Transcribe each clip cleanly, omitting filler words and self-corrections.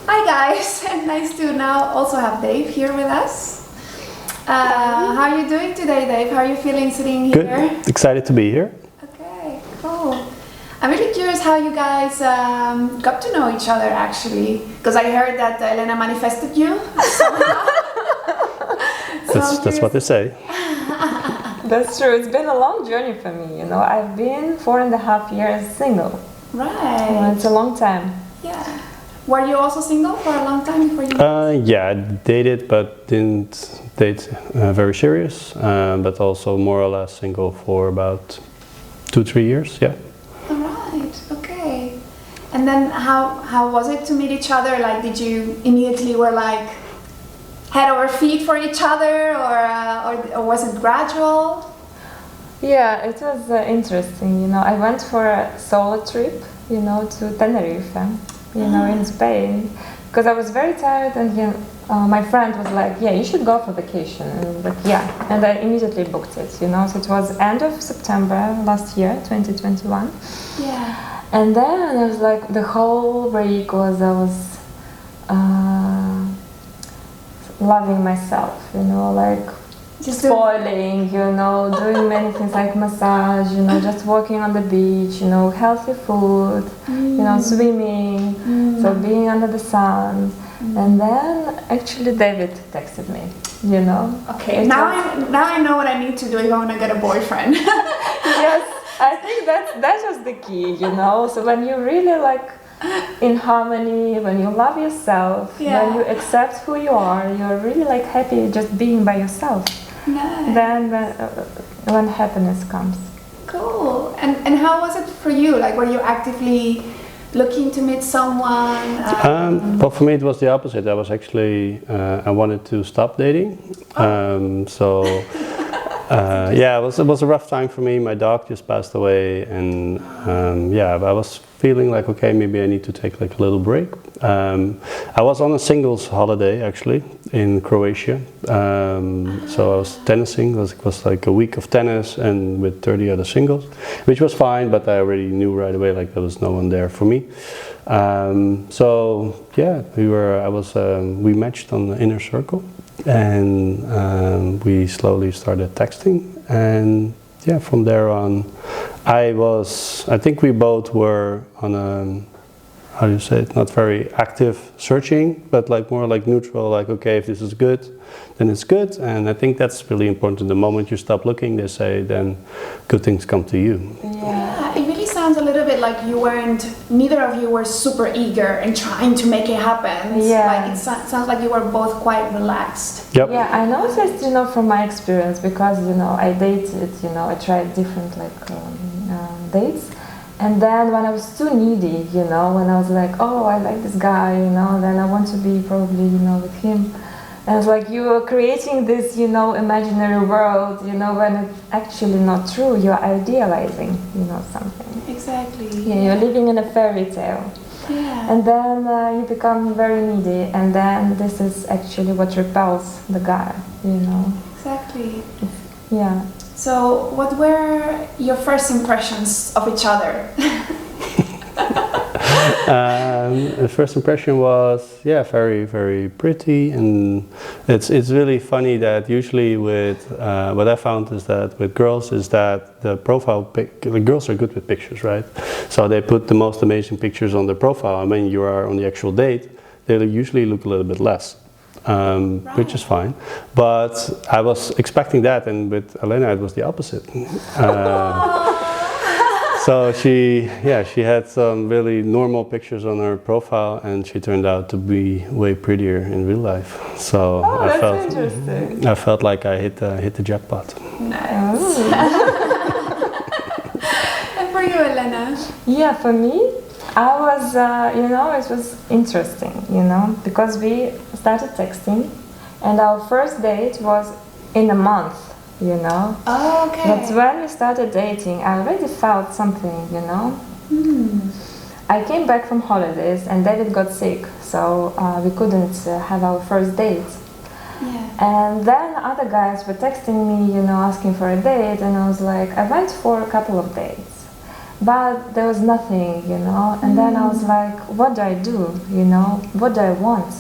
Hi guys, and nice to now also have Dave here with us. How are you doing today, Dave? How are you feeling sitting here? Good, excited to be here. Okay, cool. I'm really curious how you guys got to know each other actually, because I heard that Elena manifested you somehow. That's what they say. That's true. It's been a long journey for me. You know, I've been 4.5 years single. Right. Well, it's a long time. Yeah. Were you also single for a long time before you? Yeah, I dated, but didn't date very serious. But also more or less single for about 2-3 years. Yeah. All right. Okay. And then how was it to meet each other? Like, did you immediately were like head over feet for each other, or was it gradual? Yeah, it was interesting. You know, I went for a solo trip. You know, to Tenerife. You know, in Spain, because I was very tired, and my friend was like, "Yeah, you should go for vacation." And I was like, "Yeah," and I immediately booked it. You know, so it was end of September last year, 2021. Yeah. And then it was like the whole week I was loving myself. You know, like Just spoiling. You know, doing many things like massage. You know, just walking on the beach. You know, healthy food. You know, swimming, so being under the sun. And then actually David texted me, you know. Okay, now I know what I need to do if I want to get a boyfriend. Yes, I think that's just the key, you know. So when you really like in harmony, when you love yourself, when you accept who you are, you're really like happy just being by yourself. Nice. Then when happiness comes. Cool. And how was it for you? Like, were you actively looking to meet someone? Well, for me it was the opposite. I was actually I wanted to stop dating. Yeah, it was a rough time for me. My dog just passed away, and yeah, I was feeling like, okay, maybe I need to take like a little break. I was on a singles holiday actually in Croatia, so I was tennising. It was like a week of tennis and with 30 other singles, which was fine, but I already knew right away like there was no one there for me. So yeah, we matched on the inner circle, and we slowly started texting, and yeah, from there on I think we both were on a, how do you say it, not very active searching, but like more like neutral, like, okay, if this is good, then it's good. And I think that's really important. The moment you stop looking, they say, then good things come to you. Yeah, it really sounds a little bit like neither of you were super eager and trying to make it happen. Yeah. Like it sounds like you were both quite relaxed. Yep. Yeah, I noticed, you know, from my experience, because, you know, I dated, you know, I tried different like dates. And then when I was too needy, you know, when I was like, oh, I like this guy, you know, then I want to be probably, you know, with him. And it's like you are creating this, you know, imaginary world, you know, when it's actually not true. You're idealizing, you know, something. Exactly. Yeah, you're living in a fairy tale. Yeah. And then you become very needy, and then this is actually what repels the guy, you know. Exactly. Yeah. So, what were your first impressions of each other? The first impression was, yeah, very, very pretty, and it's really funny that usually with what I found is that with girls is that the girls are good with pictures, right? So they put the most amazing pictures on their profile, and when you are on the actual date, they usually look a little bit less. Which is fine, but I was expecting that, and with Elena it was the opposite. So she had some really normal pictures on her profile, and she turned out to be way prettier in real life. So I felt like I hit the jackpot. Nice. And for you, Elena? Yeah, for me, I was, you know, it was interesting, you know, because we started texting, and our first date was in a month, you know. Oh, okay. But when we started dating, I already felt something, you know. I came back from holidays, and David got sick, so we couldn't have our first date. Yeah. And then other guys were texting me, you know, asking for a date, and I was like, I went for a couple of dates. but there was nothing, you know. And then I was like, what do I do, you know? What do I want?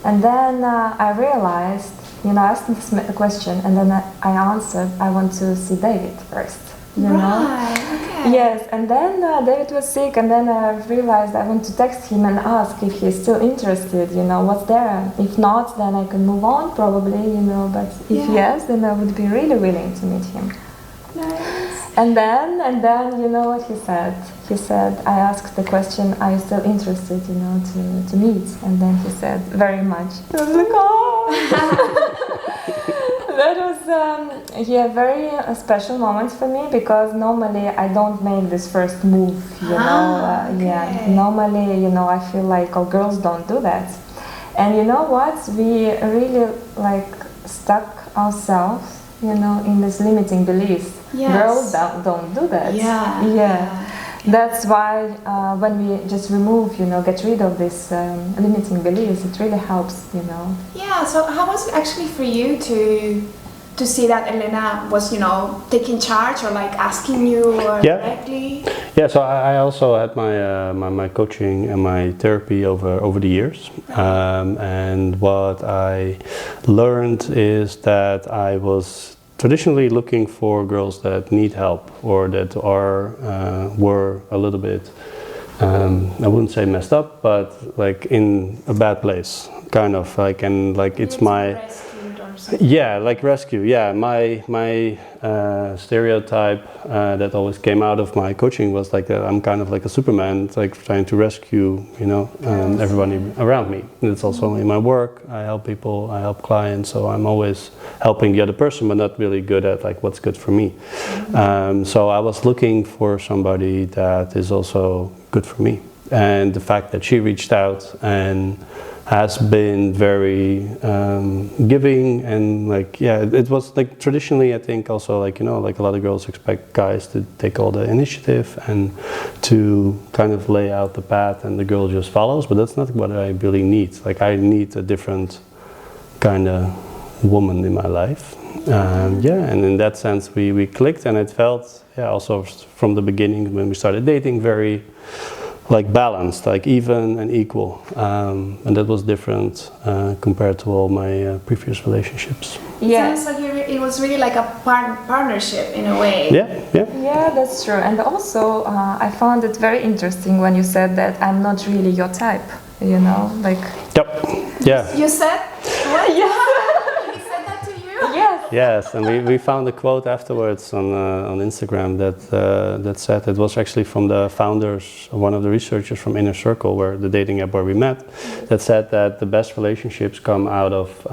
And then I realized, you know, I asked this question, and then I answered, I want to see David first, you know. Okay. Yes, and then David was sick, and then I realized I want to text him and ask if he's still interested, you know, what's there. If not, then I can move on probably, you know, but if yes, then I would be really willing to meet him. Nice. And then, you know what he said? He said, I asked the question, are you still interested, you know, to meet? And then he said, very much. I was like, oh! That was very special moment for me, because normally I don't make this first move, you know. Yeah, normally, you know, I feel like all girls don't do that. And you know what? We really like stuck ourselves, you know, in this limiting beliefs. Yes. Girls don't do that. Yeah. That's why when we just remove, you know, get rid of this limiting beliefs, it really helps, you know. Yeah, so how was it actually for you to see that Elena was, you know, taking charge or like asking you directly? Yeah, so I also had my coaching and my therapy over the years, and what I learned is that I was traditionally looking for girls that need help or that were a little bit, I wouldn't say messed up, but like in a bad place, kind of like, and like it's my rescued or something. yeah, like rescue. Yeah, my stereotype that always came out of my coaching was like that I'm kind of like a Superman, like trying to rescue, you know, everybody around me. And it's also in my work. I help people, I help clients, so I'm always helping the other person, but not really good at like what's good for me. So I was looking for somebody that is also good for me, and the fact that she reached out and has been very giving, and like, yeah, it was like traditionally, I think also like, you know, like a lot of girls expect guys to take all the initiative and to kind of lay out the path and the girl just follows, but that's not what I really need. Like I need a different kind of woman in my life. Yeah, and in that sense we clicked, and it felt, yeah, also from the beginning when we started dating, very like balanced, like even and equal, and that was different compared to all my previous relationships. Yeah. It sounds like it was really like a partnership in a way. Yeah, that's true. And also, I found it very interesting when you said that I'm not really your type, you know, like... Yep, yeah. You said? What? Yeah. He said that to you? Yes. Yes, and we found a quote afterwards on Instagram that said, it was actually from the founders, one of the researchers from Inner Circle, where the dating app where we met, that said that the best relationships come out of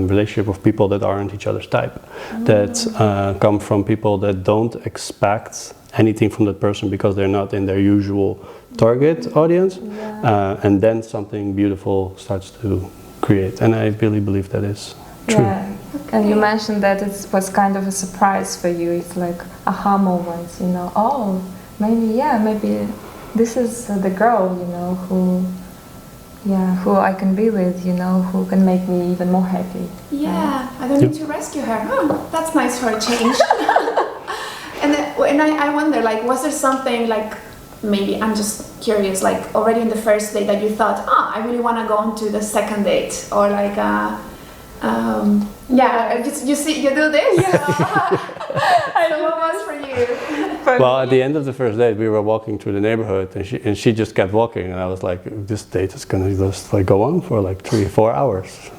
relationship of people that aren't each other's type, that come from people that don't expect anything from that person because they're not in their usual target audience, and then something beautiful starts to create, and I really believe that is true. Yeah. And you mentioned that it was kind of a surprise for you. It's like aha moments, you know. Oh, maybe this is the girl, you know, who I can be with, you know, who can make me even more happy. Yeah, I don't need to rescue her. Oh, that's nice for a change. And I wonder, like, was there something like, maybe I'm just curious, like already in the first date that you thought, I really want to go on to the second date, or like, you see, you do this. Yeah. So what was for you? Well, at the end of the first date, we were walking through the neighborhood, and she just kept walking, and I was like, this date is gonna just like go on for like 3-4 hours.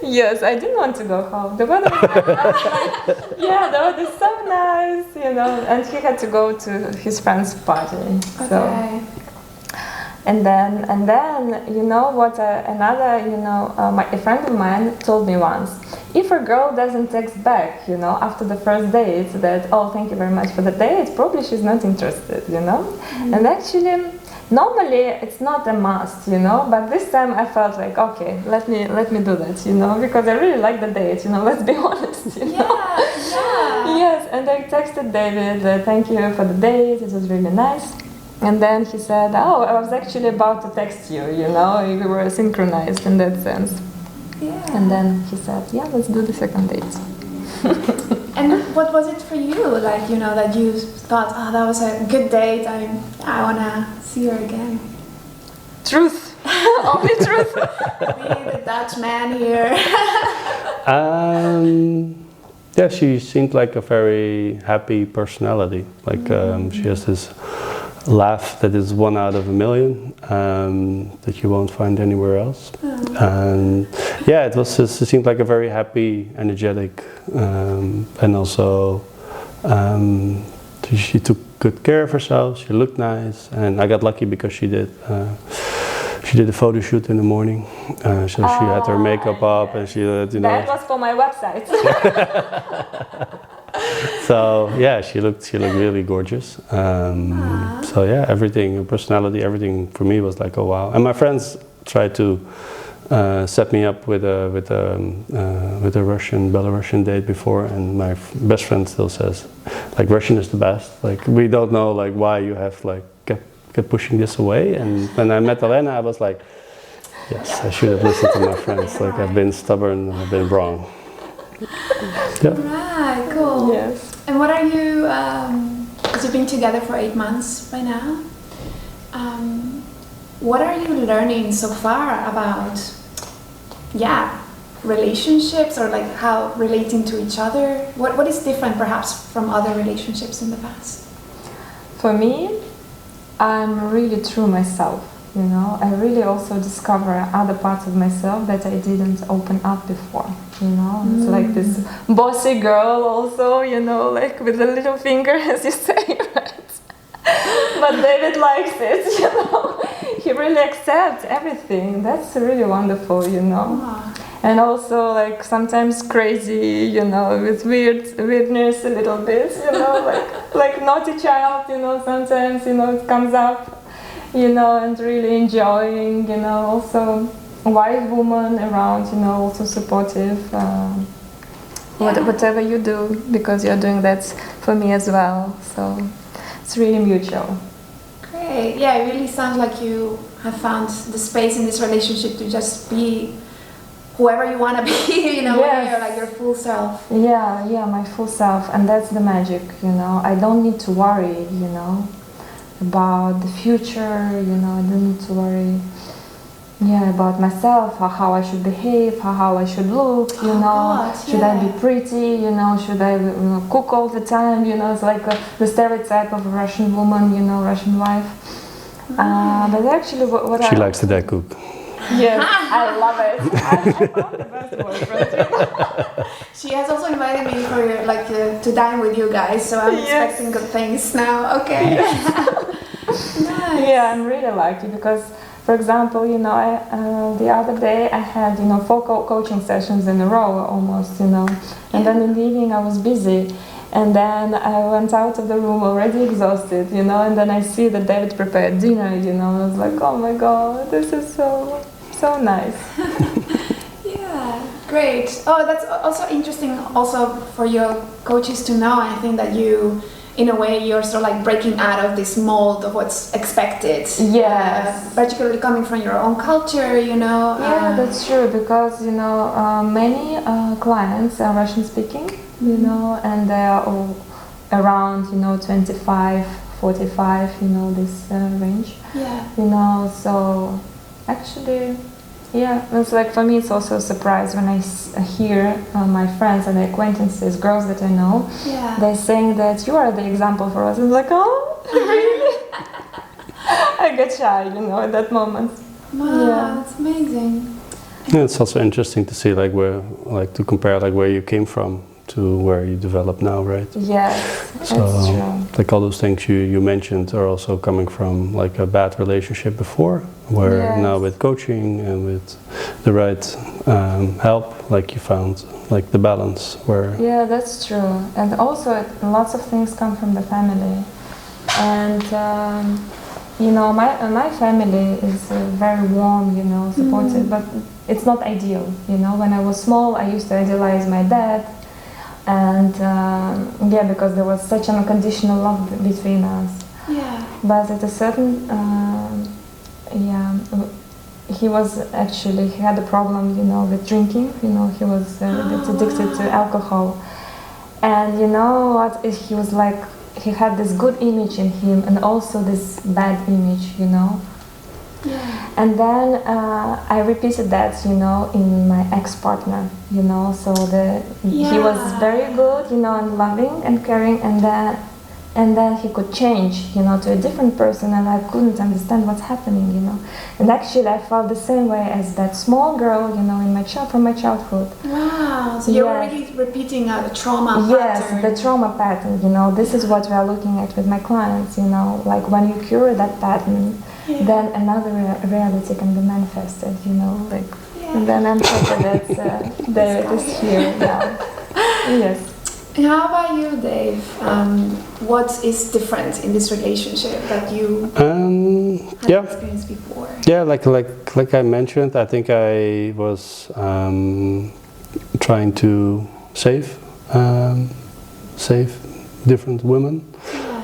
Yes, I didn't want to go home. The weather was like, yeah, the weather is so nice, you know. And he had to go to his friend's party. Okay. So. And then, you know what? Another, you know, a friend of mine told me once, if a girl doesn't text back, you know, after the first date, that thank you very much for the date, probably she's not interested, you know. And actually, normally it's not a must, you know. But this time I felt like, okay, let me do that, you know, because I really like the date, you know. Let's be honest, you know. Yeah. Yes, and I texted David, thank you for the date. It was really nice. And then he said, I was actually about to text you, you know, we were synchronized in that sense. Yeah. And then he said, let's do the second date. And what was it for you? Like, you know, that you thought, oh, that was a good date. I wanna see her again. Truth, only truth. Being the Dutch man here. Yeah, she seemed like a very happy personality. Like she has this laugh that is 1 out of a million that you won't find anywhere else. And yeah, it seemed like a very happy, energetic, and also she took good care of herself. She looked nice, and I got lucky because she did a photo shoot in the morning, so she had her makeup up, and she, you know. That was for my website. So yeah, she looked really gorgeous. So yeah, everything, her personality, everything for me was like, oh wow. And my friends tried to set me up with a Belarusian date before, and my best friend still says, like, Russian is the best. Like, we don't know like why you have like kept pushing this away. And when I met Elena, I was like, yes, I should have listened to my friends. Like, I've been stubborn, I've been wrong. Yeah. Right, cool. Yes. And what are you, because you've been together for 8 months by now, what are you learning so far about, relationships, or like how relating to each other? What is different perhaps from other relationships in the past? For me, I'm really true myself, you know. I really also discover other parts of myself that I didn't open up before, you know. It's like this bossy girl also, you know, like with a little finger, as you say, right? But David likes it, you know. He really accepts everything. That's really wonderful, you know. And also like sometimes crazy, you know, with weirdness a little bit, you know, like naughty child, you know, sometimes, you know, it comes up, you know, and really enjoying, you know, also a wise woman around, you know, also supportive, whatever you do, because you're doing that for me as well, so it's really mutual. Great, yeah, it really sounds like you have found the space in this relationship to just be whoever you want to be, you know, when you're like your full self. Yeah, my full self, and that's the magic, you know. I don't need to worry, you know, about the future, you know. I don't need to worry, about myself, how I should behave, how I should look, you know. Should I be pretty, you know, should I cook all the time, you know. It's like the stereotype of a Russian woman, you know, Russian wife. But actually what She likes to cook. Yes, I love it. I found the best boyfriend. She has also invited me for to dine with you guys, so I'm expecting good things now. Okay. Nice. Yeah, I'm really lucky because, for example, you know, the other day I had, you know, 4 coaching sessions in a row almost, you know, and then in the evening I was busy. And then I went out of the room already exhausted, you know, and then I see that David prepared dinner, you know, and I was like, oh my God, this is so nice. Yeah, great. Oh, that's also interesting also for your coaches to know. I think that you, in a way, you're sort of like breaking out of this mold of what's expected. Yes. Particularly coming from your own culture, you know. Yeah, that's true, because, you know, many clients are Russian speaking. You know, and they are all around, you know, 25, 45, you know, this range. Yeah. You know, so actually, it's like, for me, it's also a surprise when I hear my friends and acquaintances, girls that I know, they're saying that you are the example for us. I'm like, oh, really? I get shy, you know, at that moment. Wow, that's amazing. Yeah, it's also interesting to see to compare where you came from to where you develop now, right? Yes, that's true. Like all those things you mentioned are also coming from like a bad relationship before, where now with coaching and with the right help, like you found like the balance where... Yeah, that's true. And also lots of things come from the family. And you know, my family is very warm, you know, supportive, but it's not ideal, you know. When I was small, I used to idealize my dad. And because there was such an unconditional love between us. Yeah. But at a certain, he had a problem, you know, with drinking. You know, he was a bit addicted to alcohol, And you know what? He was like, he had this good image in him and also this bad image, you know. Yeah. And then I repeated that, you know, in my ex-partner, you know. So he was very good, you know, and loving and caring, and then he could change, you know, to a different person, and I couldn't understand what's happening, you know. And actually, I felt the same way as that small girl, you know, in from my childhood. Wow. So you were really repeating a trauma yes, pattern. the trauma pattern, you know. This is what we are looking at with my clients, you know. Like when you cure that pattern, then another reality can be manifested, you know. Like, and then I'm happy that David is here now. Yes. And how about you, Dave? What is different in this relationship that you had experienced before? Yeah, like I mentioned, I think I was trying to save different women.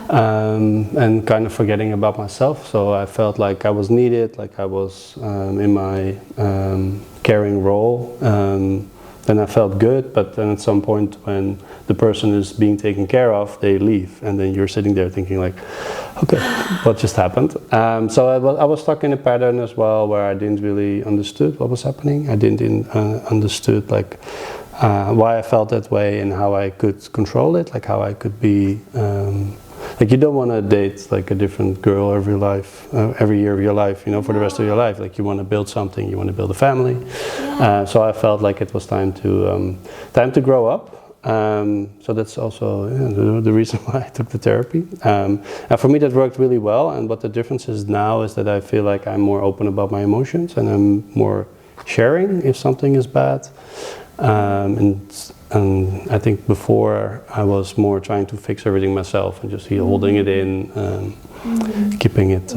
And kind of forgetting about myself, so I felt like I was needed, like I was in my caring role. Then I felt good, but then at some point when the person is being taken care of, they leave, and then you're sitting there thinking like, okay, what just happened? So I was stuck in a pattern as well where I didn't really understood what was happening. I didn't understood like why I felt that way and how I could control it, like how I could be. Like you don't want to date like a different girl every year of your life, you know, for the rest of your life. Like you want to build something, you want to build a family. So I felt like it was time to grow up. So that's also the reason why I took the therapy. And for me that worked really well. And what the difference is now is that I feel like I'm more open about my emotions and I'm more sharing if something is bad. And I think before I was more trying to fix everything myself and just holding it in, keeping it.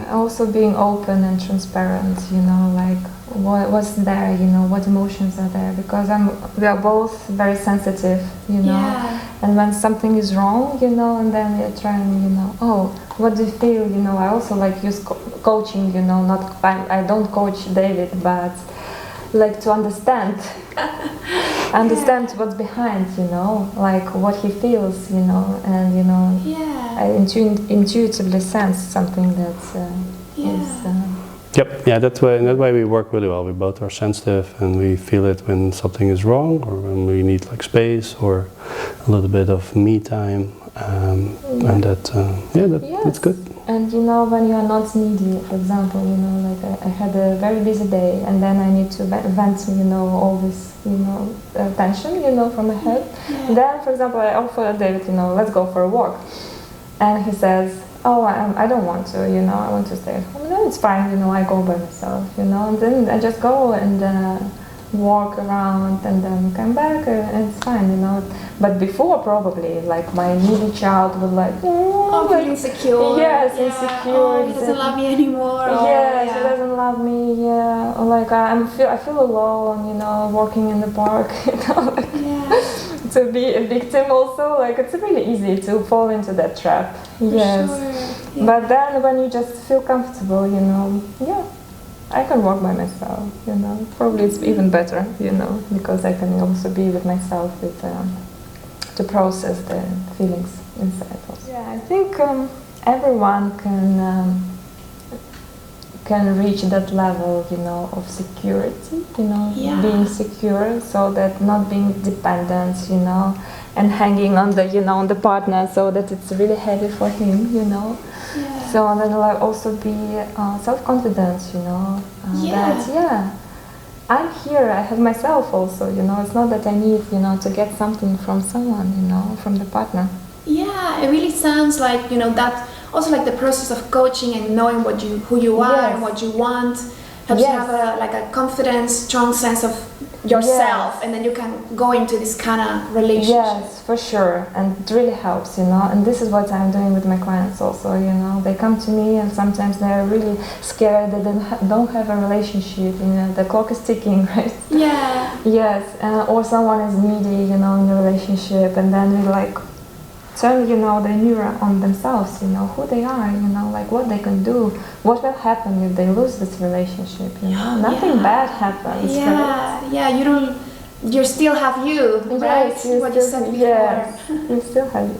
Also being open and transparent, you know, like what's there, you know, what emotions are there, because we are both very sensitive, you know, and when something is wrong, you know, and then we're trying, you know, oh, what do you feel, you know. I also like use coaching, you know, I don't coach David, but like to understand what's behind, you know, like what he feels, you know, and you know, I intuitively sense something that's is. Yep, yeah, that way we work really well. We both are sensitive and we feel it when something is wrong or when we need like space or a little bit of me time. And that's good. And you know, when you are not needy, for example, you know, like I had a very busy day and then I need to vent, you know, all this, you know, tension, you know, from my head. Then, for example, I offer David, you know, let's go for a walk. And he says, oh, I don't want to, you know, I want to stay at home. No, it's fine, you know, I go by myself, you know, and then I just go and walk around and then come back and it's fine, you know. But before probably, like my needy child would like, like insecure. Yes, insecure. Oh, he doesn't love me anymore. Yes, he doesn't love me. Yeah, or like I feel alone, you know, walking in the park, you know. Like, to be a victim also, like it's really easy to fall into that trap. Yes, sure. But then when you just feel comfortable, you know, I can walk by myself, you know. Probably it's even better, you know, because I can also be with myself to process the feelings inside also. Yeah, I think everyone can reach that level, you know, of security, you know, being secure, so that not being dependent, you know, and hanging on the, you know, on the partner, so that it's really heavy for him, you know. So then will also be self-confidence, you know, that I'm here, I have myself also, you know, it's not that I need, you know, to get something from someone, you know, from the partner. Yeah, it really sounds like, you know, that also like the process of coaching and knowing who you are and what you want helps you have a confidence, strong sense of yourself, and then you can go into this kind of relationship. Yes, for sure, and it really helps, you know, and this is what I'm doing with my clients also, you know. They come to me and sometimes they're really scared that they don't have a relationship, you know, the clock is ticking, right? Yeah. Yes, or someone is needy, you know, in a relationship, and then we like turn, you know, the mirror on themselves, you know, who they are, you know, like what they can do, what will happen if they lose this relationship, you know, nothing bad happens. Yeah, right? yeah, you don't you still have you, right? Yes, you What you still- said before. yes, you still have it.